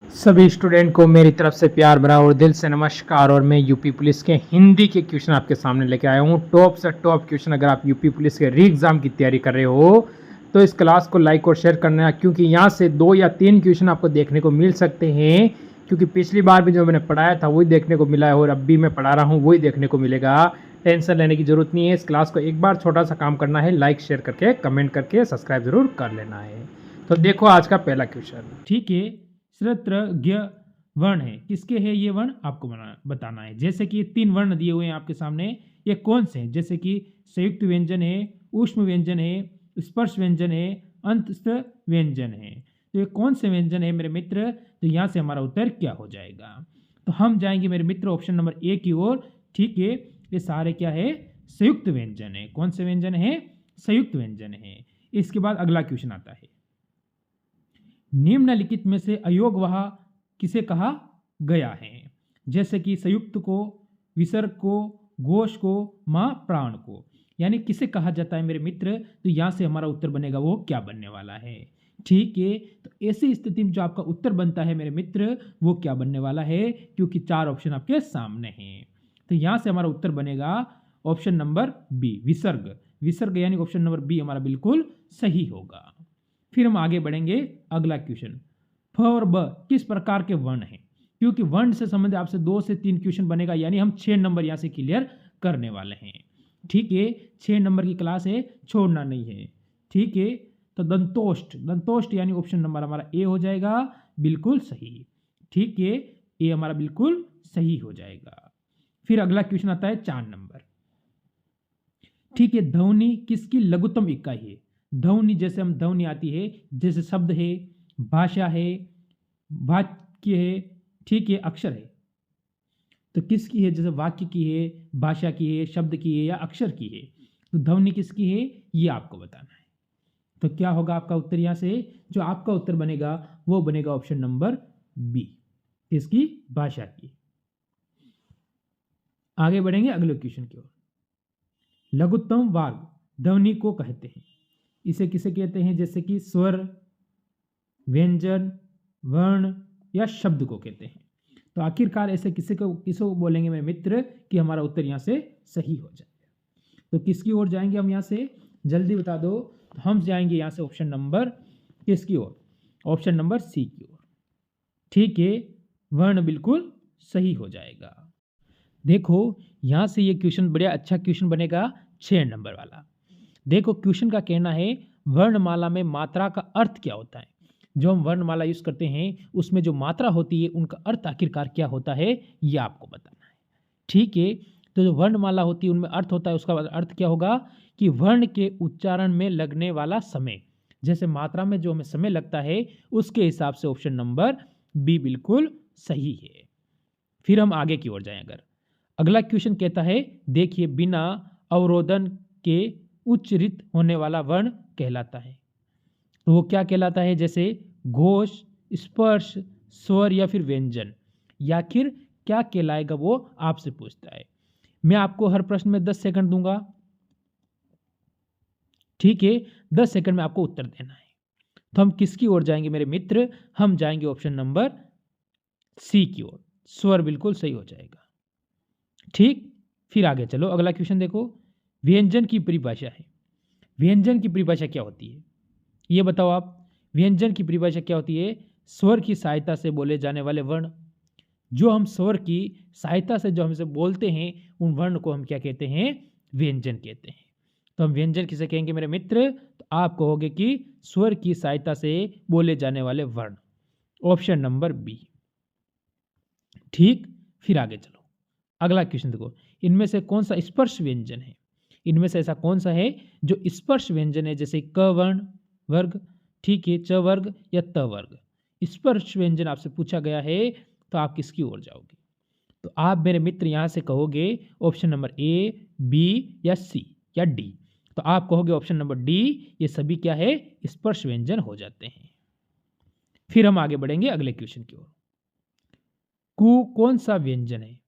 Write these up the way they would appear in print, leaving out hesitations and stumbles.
सभी स्टूडेंट को मेरी तरफ से प्यार भरा और दिल से नमस्कार। और मैं यूपी पुलिस के हिंदी के क्वेश्चन आपके सामने लेके आया हूँ। टॉप से टॉप क्वेश्चन। अगर आप यूपी पुलिस के री एग्ज़ाम की तैयारी कर रहे हो तो इस क्लास को लाइक और शेयर करना, क्योंकि यहाँ से 2 या 3 क्वेश्चन आपको देखने को मिल सकते हैं। क्योंकि पिछली बार भी जो मैंने पढ़ाया था वही देखने को मिला है और अब भी मैं पढ़ा रहा हूँ वही देखने को मिलेगा। टेंशन लेने की ज़रूरत नहीं है। इस क्लास को एक बार छोटा सा काम करना है, लाइक शेयर करके कमेंट करके सब्सक्राइब जरूर कर लेना है। तो देखो आज का पहला क्वेश्चन। ठीक है, श्रुतज्ञ वर्ण है, किसके है ये वर्ण आपको बताना है। जैसे कि 3 वर्ण दिए हुए हैं आपके सामने, ये कौन से हैं? जैसे कि संयुक्त व्यंजन है, ऊष्म व्यंजन है, स्पर्श व्यंजन है, अंतस्थ व्यंजन है। तो ये कौन से व्यंजन है मेरे मित्र? तो यहाँ से हमारा उत्तर क्या हो जाएगा? तो हम जाएंगे मेरे मित्र ऑप्शन नंबर ए की ओर। ठीक है, ये सारे क्या है? संयुक्त व्यंजन है। कौन से व्यंजन है? संयुक्त व्यंजन है। इसके बाद अगला क्वेश्चन आता है, निम्नलिखित में से अयोगवाह किसे कहा गया है? जैसे कि संयुक्त को, विसर्ग को, घोष को, मां प्राण को, यानी किसे कहा जाता है मेरे मित्र? तो यहां से हमारा उत्तर बनेगा वो क्या बनने वाला है। ठीक है, तो ऐसी स्थिति में जो आपका उत्तर बनता है मेरे मित्र वो क्या बनने वाला है, क्योंकि 4 ऑप्शन आपके सामने हैं। तो यहां से हमारा उत्तर बनेगा ऑप्शन नंबर बी, विसर्ग। विसर्ग यानी ऑप्शन नंबर बी हमारा बिल्कुल सही होगा। फिर हम आगे बढ़ेंगे। अगला क्वेश्चन, फ और ब किस प्रकार के वर्ण हैं? क्योंकि वर्ण से संबंधित आपसे 2 से 3 क्वेश्चन बनेगा, यानी हम 6 नंबर यहां से क्लियर करने वाले हैं। ठीक है, 6 नंबर की क्लास है, छोड़ना नहीं है। ठीक है, तो दंतोष्ट, दंतोष्ट यानी ऑप्शन नंबर हमारा ए हो जाएगा, बिल्कुल सही। ठीक है, ए हमारा बिल्कुल सही हो जाएगा। फिर अगला क्वेश्चन आता है 4 नंबर। ठीक है, ध्वनि किसकी लघुत्तम इकाई है? ध्वनि, जैसे हम ध्वनि आती है, जैसे शब्द है, भाषा है, वाक्य है, ठीक है, अक्षर है। तो किसकी है? जैसे वाक्य की है, भाषा की है, शब्द की है या अक्षर की है। तो ध्वनि किसकी है ये आपको बताना है। तो क्या होगा आपका उत्तर? यहां से जो आपका उत्तर बनेगा वो बनेगा ऑप्शन नंबर बी, किसकी? भाषा की। आगे बढ़ेंगे अगले क्वेश्चन की ओर। लघुत्तम वर्ग ध्वनि को कहते हैं। इसे किसे कहते हैं? जैसे कि स्वर, व्यंजन, वर्ण या शब्द को कहते हैं। तो आखिरकार ऐसे किसको बोलेंगे मेरे मित्र कि हमारा उत्तर यहाँ से सही हो जाए? तो किसकी ओर जाएंगे हम यहाँ से? जल्दी बता दो। तो हम जाएंगे यहाँ से ऑप्शन नंबर किसकी ओर? ऑप्शन नंबर सी की ओर। ठीक है, वर्ण बिल्कुल सही हो जाएगा। देखो यहाँ से ये क्वेश्चन बड़ा अच्छा क्वेश्चन बनेगा, 6 नंबर वाला। देखो क्वेश्चन का कहना है, वर्णमाला में मात्रा का अर्थ क्या होता है? जो हम वर्णमाला यूज करते हैं उसमें जो मात्रा होती है उनका अर्थ आखिरकार क्या होता है ये आपको बताना है। ठीक है, तो जो वर्णमाला होती है उनमें अर्थ होता है, उसका अर्थ क्या होगा कि वर्ण के उच्चारण में लगने वाला समय, जैसे मात्रा में जो हमें समय लगता है उसके हिसाब से ऑप्शन नंबर बी बिल्कुल सही है। फिर हम आगे की ओर जाएं। अगर अगला क्वेश्चन कहता है, देखिए बिना अवरोधन के उच्चरित होने वाला वर्ण कहलाता है। तो वो क्या कहलाता है? जैसे घोष, स्पर्श, स्वर या फिर व्यंजन, या आखिर क्या कहलाएगा वो आपसे पूछता है। मैं आपको हर प्रश्न में 10 सेकंड दूंगा। ठीक है, 10 सेकंड में आपको उत्तर देना है। तो हम किसकी ओर जाएंगे मेरे मित्र? हम जाएंगे ऑप्शन नंबर सी की ओर, स्वर बिल्कुल सही हो जाएगा। ठीक, फिर आगे चलो। अगला क्वेश्चन देखो, व्यंजन की परिभाषा है। व्यंजन की परिभाषा क्या होती है ये बताओ आप। व्यंजन की परिभाषा क्या होती है? स्वर की सहायता से बोले जाने वाले वर्ण। जो हम स्वर की सहायता से जो हमसे बोलते हैं उन वर्ण को हम क्या कहते हैं? व्यंजन कहते हैं। तो हम व्यंजन किसे कहेंगे मेरे मित्र? तो आप कहोगे कि स्वर की सहायता से बोले जाने वाले वर्ण, ऑप्शन नंबर बी। ठीक, फिर आगे चलो। अगला क्वेश्चन देखो, इनमें से कौन सा स्पर्श व्यंजन है? इनमें से ऐसा कौन सा है जो स्पर्श व्यंजन है? जैसे क वर्ण वर्ग, ठीक है, च वर्ग या त वर्ग। स्पर्श व्यंजन आपसे पूछा गया है, तो आप किसकी ओर जाओगे? तो आप मेरे मित्र यहां से कहोगे ऑप्शन नंबर ए, बी या सी या डी। तो आप कहोगे ऑप्शन नंबर डी, ये सभी क्या है? स्पर्श व्यंजन हो जाते हैं। फिर हम आगे बढ़ेंगे अगले क्वेश्चन की ओर। कु कौन सा व्यंजन है?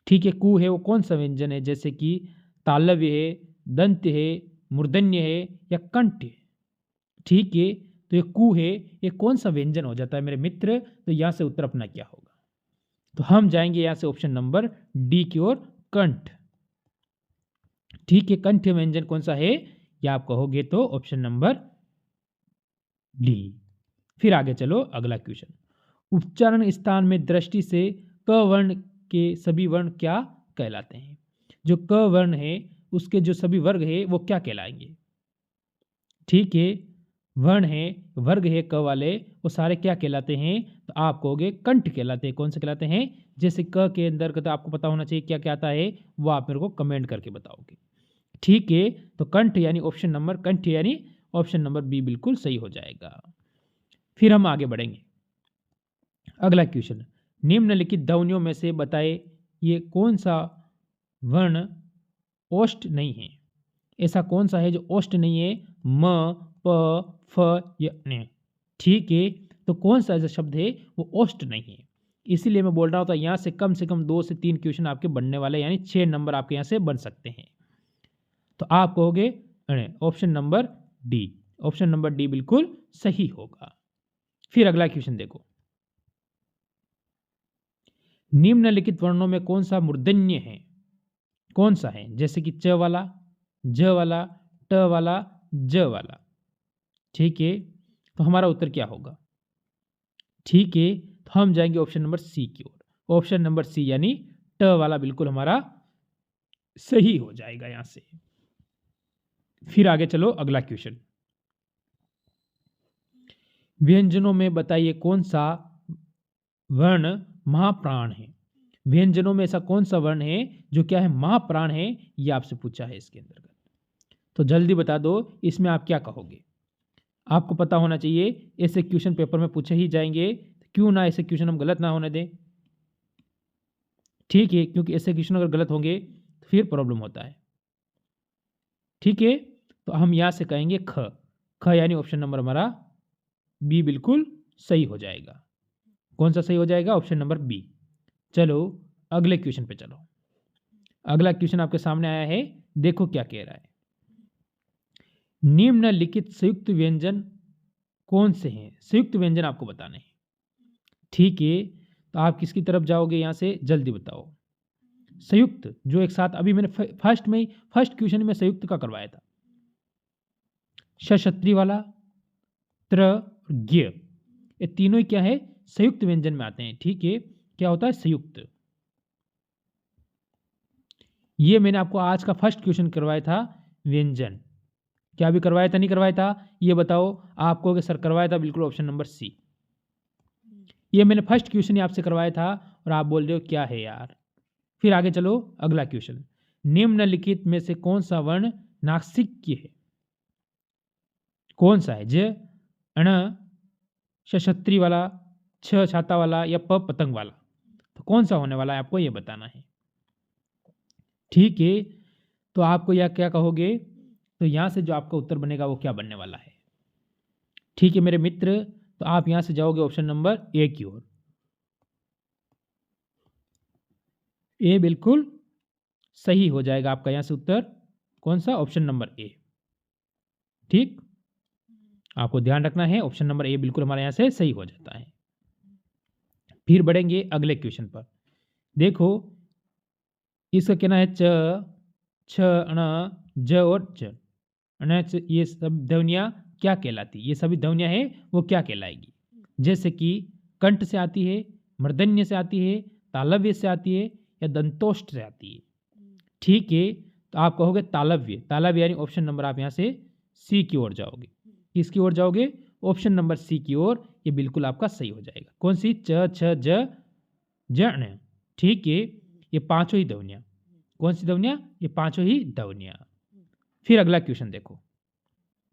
ठीक है, कु है वो कौन सा व्यंजन है? जैसे कि तालव्य है, दंत है, मूर्धन्य है या कंठ है। ठीक है, तो ये कु है, ये कौन सा व्यंजन हो जाता है मेरे मित्र? तो यहाँ से उत्तर अपना क्या होगा? तो हम जाएंगे यहाँ से ऑप्शन नंबर डी की ओर, कंठ। ठीक है, कंठ व्यंजन कौन सा है या आप कहोगे तो ऑप्शन नंबर डी। फिर आगे चलो, अगला क्वेश्चन। उच्चारण स्थान में दृष्टि से क वर्ण के सभी वर्ण क्या कहलाते हैं? जो क वर्ण है उसके जो सभी वर्ग है वो क्या कहलाएंगे? ठीक है, वर्ण है, वर्ग है क वाले, वो सारे क्या कहलाते हैं? तो आप कहोगे कंठ कहलाते हैं। कौन से कहलाते हैं? जैसे क के अंदर तो आपको पता होना चाहिए क्या क्या आता है, वो आप मेरे को कमेंट करके बताओगे। ठीक है, तो कंठ यानी ऑप्शन नंबर, कंठ यानी ऑप्शन नंबर बी बिल्कुल सही हो जाएगा। फिर हम आगे बढ़ेंगे। अगला क्वेश्चन, निम्नलिखित ध्वनियों में से बताए ये कौन सा वर्ण ओष्ठ नहीं है? ऐसा कौन सा है जो ओष्ठ नहीं है? म, प, फ या ण। ठीक है, तो कौन सा ऐसा शब्द है वो ओष्ठ नहीं है? इसीलिए मैं बोल रहा हूँ, तो यहाँ से कम 2 से 3 क्वेश्चन आपके बनने वाले, यानी 6 नंबर आपके यहाँ से बन सकते हैं। तो आप कहोगे option number D. Option number D बिल्कुल सही होगा। फिर अगला क्वेश्चन देखो, निम्नलिखित वर्णों में कौन सा मूर्धन्य है? कौन सा है? जैसे कि च वाला, ज वाला, ट वाला, ज वाला। ठीक है, तो हमारा उत्तर क्या होगा? ठीक है, तो हम जाएंगे ऑप्शन नंबर सी की ओर। ऑप्शन नंबर सी यानी ट वाला बिल्कुल हमारा सही हो जाएगा यहां से। फिर आगे चलो, अगला क्वेश्चन। व्यंजनों में बताइए कौन सा वर्ण महाप्राण है? व्यंजनों में ऐसा कौन सा वर्ण है जो क्या है, महाप्राण है? ये आपसे पूछा है इसके अंतर्गत। तो जल्दी बता दो, इसमें आप क्या कहोगे? आपको पता होना चाहिए, ऐसे क्वेश्चन पेपर में पूछे ही जाएंगे, क्यों ना ऐसे क्वेश्चन हम गलत ना होने दें। ठीक है, क्योंकि ऐसे क्वेश्चन अगर गलत होंगे तो फिर प्रॉब्लम होता है। ठीक है, तो हम यहां से कहेंगे ख। ख यानी ऑप्शन नंबर हमारा बी बिल्कुल सही हो जाएगा। कौन सा सही हो जाएगा? Option number B. चलो अगले क्वेश्चन पे चलो। अगला क्वेश्चन आपके सामने आया है, देखो क्या कह रहा है। निम्नलिखित संयुक्त व्यंजन कौन से हैं? संयुक्त व्यंजन आपको बताने हैं। ठीक है, तो आप किसकी तरफ जाओगे यहां से, जल्दी बताओ। संयुक्त जो एक साथ, अभी मैंने फर्स्ट क्वेश्चन में संयुक्त का करवाया था, क्षत्री वाला, त्र और ज्ञ, ये तीनों ही क्या है, संयुक्त व्यंजन में आते हैं। ठीक है, क्या होता है संयुक्त। ये मैंने आपको आज का फर्स्ट क्वेश्चन करवाया था, व्यंजन। क्या भी करवाया था, नहीं करवाया था? ये बताओ। आपको कि सर करवाया था, बिल्कुल ऑप्शन नंबर सी। ये मैंने फर्स्ट क्वेश्चन ही आपसे करवाया था और आप बोल रहे हो क्या है यार। फिर आगे चलो, अगला क्वेश्चन। निम्नलिखित में से कौन सा वर्ण नासिक्य है? कौन सा है? ज, अण, क्षत्री वाला, छ छाता वाला या प पतंग वाला? तो कौन सा होने वाला है आपको ये बताना है। ठीक है, तो आपको यह क्या कहोगे? तो यहां से जो आपका उत्तर बनेगा वो क्या बनने वाला है? ठीक है मेरे मित्र, तो आप यहां से जाओगे ऑप्शन नंबर ए की ओर। ए बिल्कुल सही हो जाएगा आपका यहां से उत्तर। कौन सा? Option number A. ठीक, आपको ध्यान रखना है, ऑप्शन नंबर ए बिल्कुल हमारे यहां से सही हो जाता है। फिर बढ़ेंगे अगले क्वेश्चन पर। देखो, इसका कहना है च, छ, अण, ज और च। ये सब ध्वनियाँ क्या कहलाती? ये सभी ध्वनियाँ हैं वो क्या कहलाएगी? जैसे कि कंठ से आती है, मूर्धन्य से आती है, तालव्य से आती है या दंतोष्ठ से आती है। ठीक है, तो आप कहोगे तालव्य। तालव्य यानी ऑप्शन नंबर आप यहाँ से सी की ओर जाओगे। किसकी ओर जाओगे? ऑप्शन नंबर सी की ओर। ये बिल्कुल आपका सही हो जाएगा। कौन सी? च, छ, ज, ण। ठीक है, ये पांचों ही ध्वनियाँ। कौन सी ध्वनियाँ? ये पांचों ही ध्वनियाँ। फिर अगला क्वेश्चन देखो,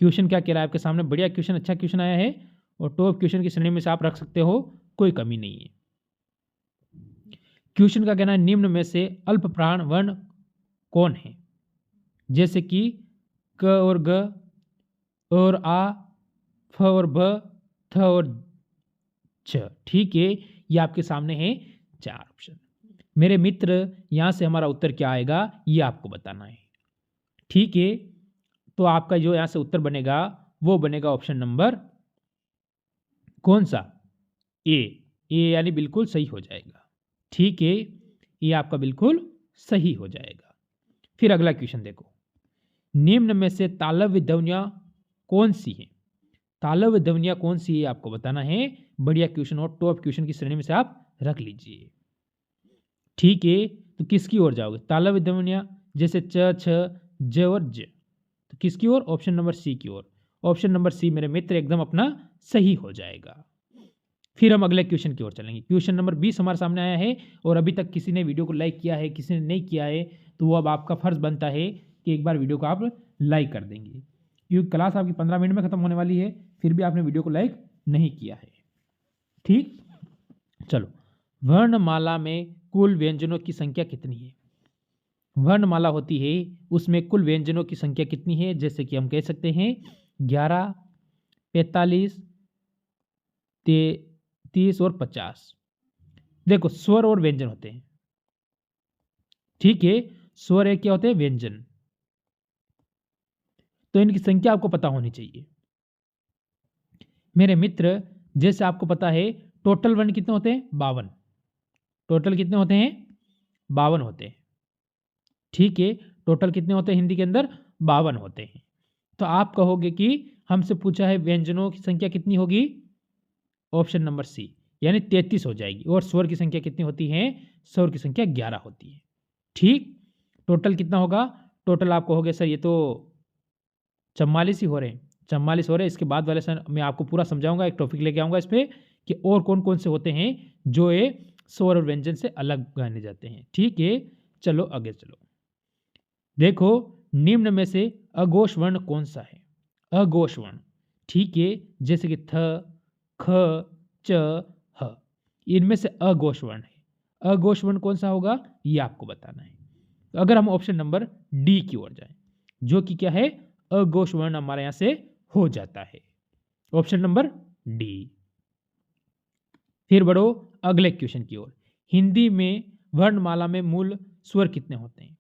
क्वेश्चन क्या कह रहा है आपके सामने। बढ़िया क्वेश्चन, अच्छा क्वेश्चन आया है और टॉप क्वेश्चन की श्रेणी में से आप रख सकते हो, कोई कमी नहीं है। क्वेश्चन का कहना है निम्न में से अल्प प्राण वर्ण कौन है? जैसे कि क और ग और आ, फ और ब, थ और छ। ठीक है, ये आपके सामने है 4 ऑप्शन। मेरे मित्र, यहां से हमारा उत्तर क्या आएगा ये आपको बताना है। ठीक है, तो आपका जो यहाँ से उत्तर बनेगा वो बनेगा ऑप्शन नंबर कौन सा? ए यानी बिल्कुल सही हो जाएगा। ठीक है, ये आपका बिल्कुल सही हो जाएगा। फिर अगला क्वेश्चन देखो, निम्न में से तालव्य ध्वनियाँ कौन सी हैं? तालव्य ध्वनियाँ कौन सी है आपको बताना है। बढ़िया क्वेश्चन और टॉप क्वेश्चन की श्रेणी में से आप रख लीजिए। ठीक है, तो किसकी ओर जाओगे? तालव्य ध्वनियाँ जैसे च, छ, ज और ज, तो किसकी ओर? ऑप्शन नंबर सी की ओर। ऑप्शन नंबर सी मेरे मित्र एकदम अपना सही हो जाएगा। फिर हम अगले क्वेश्चन की ओर चलेंगे। क्वेश्चन नंबर 20 हमारे सामने आया है और अभी तक किसी ने वीडियो को लाइक किया है, किसी ने नहीं किया है, तो वो अब आपका फर्ज बनता है कि एक बार वीडियो को आप लाइक कर देंगे, क्योंकि क्लास आपकी 15 मिनट में खत्म होने वाली है, फिर भी आपने वीडियो को लाइक नहीं किया है। ठीक, चलो, वर्णमाला में कुल व्यंजनों की संख्या कितनी है? वर्णमाला होती है, उसमें कुल व्यंजनों की संख्या कितनी है? जैसे कि हम कह सकते हैं 11, 45, 30 और 50। देखो, स्वर और व्यंजन होते हैं। ठीक है, स्वर एक क्या होते हैं? व्यंजन। तो इनकी संख्या आपको पता होनी चाहिए मेरे मित्र। जैसे आपको पता है टोटल वर्ण कितने होते हैं? 52। टोटल कितने होते हैं? 52 होते हैं। ठीक है, टोटल कितने होते हैं हिंदी के अंदर? 52 होते हैं। तो आप कहोगे कि हमसे पूछा है व्यंजनों की संख्या कितनी होगी? ऑप्शन नंबर सी, यानी 33 हो जाएगी। और स्वर की संख्या कितनी होती है? स्वर की संख्या 11 होती है। ठीक, टोटल कितना होगा? टोटल आप कहोगे सर ये तो 44 ही हो रहे हैं, 44 हो रहे हैं। इसके बाद वाले सर मैं आपको पूरा समझाऊंगा, एक टॉपिक लेके आऊंगा इस पर कि और कौन कौन से होते हैं जो ये स्वर और व्यंजन से अलग गाने जाते हैं। ठीक है, चलो आगे चलो। देखो, निम्न में से अघोष वर्ण कौन सा है? अघोष वर्ण। ठीक है, जैसे कि थ, ख, च, ह, इनमें से अघोष वर्ण है। अघोष वर्ण कौन सा होगा ये आपको बताना है। तो अगर हम ऑप्शन नंबर डी की ओर जाएं, जो कि क्या है? अघोष वर्ण हमारे यहां से हो जाता है। Option number D. फिर बढ़ो अगले क्वेश्चन की ओर। हिंदी में वर्णमाला में मूल स्वर कितने होते हैं?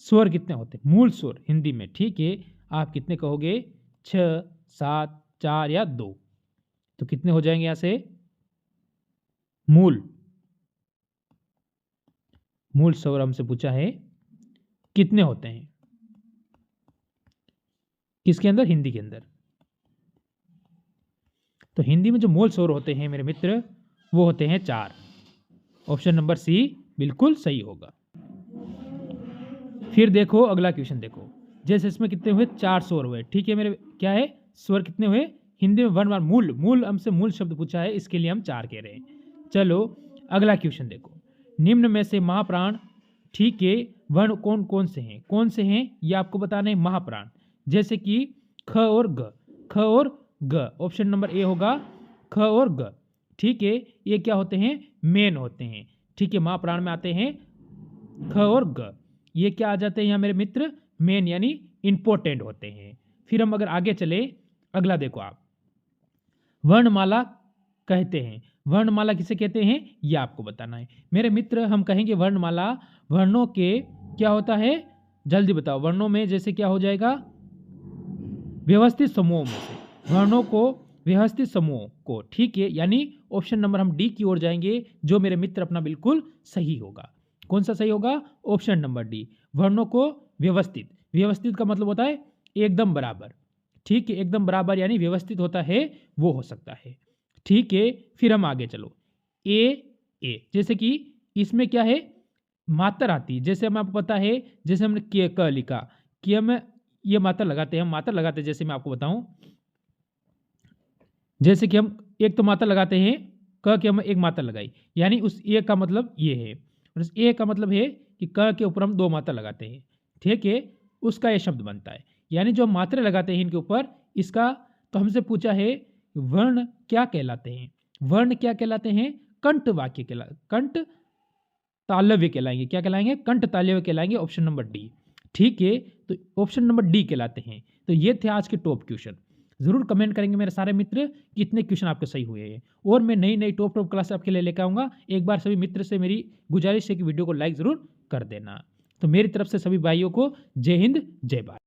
स्वर कितने होते हैं? मूल स्वर हिंदी में। ठीक है, आप कितने कहोगे? 6, 7, 4 या 2। तो कितने हो जाएंगे यहां से? मूल स्वर हमसे पूछा है कितने होते हैं? किसके अंदर? हिंदी के अंदर। तो हिंदी में जो मूल स्वर होते हैं मेरे मित्र, वो होते हैं 4। ऑप्शन नंबर सी बिल्कुल सही होगा। फिर देखो अगला क्वेश्चन देखो, जैसे इसमें कितने हुए? 4 स्वर हुए। ठीक है मेरे, क्या है? स्वर कितने हुए? हिंदी में वर्ण मूल हमसे मूल शब्द पूछा है, इसके लिए हम 4 कह रहे हैं। चलो अगला क्वेश्चन देखो, निम्न में से महाप्राण, ठीक है, वर्ण कौन कौन से हैं? कौन से हैं ये आपको बताना है। महाप्राण जैसे कि ख और ग, ख और ग। ऑप्शन नंबर ए होगा ख और ग। ठीक है, ये क्या होते हैं? मेन होते हैं। ठीक है, महाप्राण में आते हैं ख और ग। ये क्या आ जाते हैं यहाँ मेरे मित्र? मेन यानी इंपॉर्टेंट होते हैं। फिर हम अगर आगे चले, अगला देखो आप, वर्णमाला कहते हैं। वर्णमाला किसे कहते हैं ये आपको बताना है मेरे मित्र। हम कहेंगे वर्णमाला वर्णों के क्या होता है? जल्दी बताओ। वर्णों में जैसे क्या हो जाएगा? व्यवस्थित समूहों में से, वर्णों को व्यवस्थित समूहों को। ठीक है, यानी ऑप्शन नंबर हम डी की ओर जाएंगे, जो मेरे मित्र अपना बिल्कुल सही होगा। कौन सा सही होगा? ऑप्शन नंबर डी, वर्णों को व्यवस्थित। व्यवस्थित का मतलब होता है एकदम बराबर। ठीक है, एकदम बराबर यानी व्यवस्थित होता है, वो हो सकता है। ठीक है, फिर हम आगे चलो। ए जैसे कि इसमें क्या है? मात्रा आती है। जैसे हमें आपको पता है, जैसे हमने क लिखा, कि हम ये मात्रा लगाते हैं, हम मात्रा लगाते हैं। जैसे मैं आपको बताऊं, जैसे कि हम एक तो मात्रा लगाते हैं, क के हम एक मात्रा लगाई, यानी उस ए का मतलब ये है, और उस ए का मतलब है कि क के ऊपर हम 2 मात्रा लगाते हैं। ठीक है, उसका ये शब्द बनता है। यानी जो हम मात्रा लगाते हैं इनके ऊपर, इसका तो हमसे पूछा है वर्ण क्या कहलाते हैं? वर्ण क्या कहलाते हैं? कंठ वाक्य कंठ तालव्य कहलाएंगे। क्या कहलाएंगे? कंठ तालव्य कहलाएंगे। Option number D. ठीक है, तो ऑप्शन नंबर डी कहलाते हैं। तो ये थे आज के टॉप क्वेश्चन। जरूर कमेंट करेंगे मेरे सारे मित्र कितने क्वेश्चन आपके सही हुए हैं, और मैं नई टॉप क्लास आपके लिए लेकर आऊंगा। एक बार सभी मित्र से मेरी गुजारिश है कि वीडियो को लाइक जरूर कर देना। तो मेरी तरफ से सभी भाइयों को जय हिंद, जय भारत।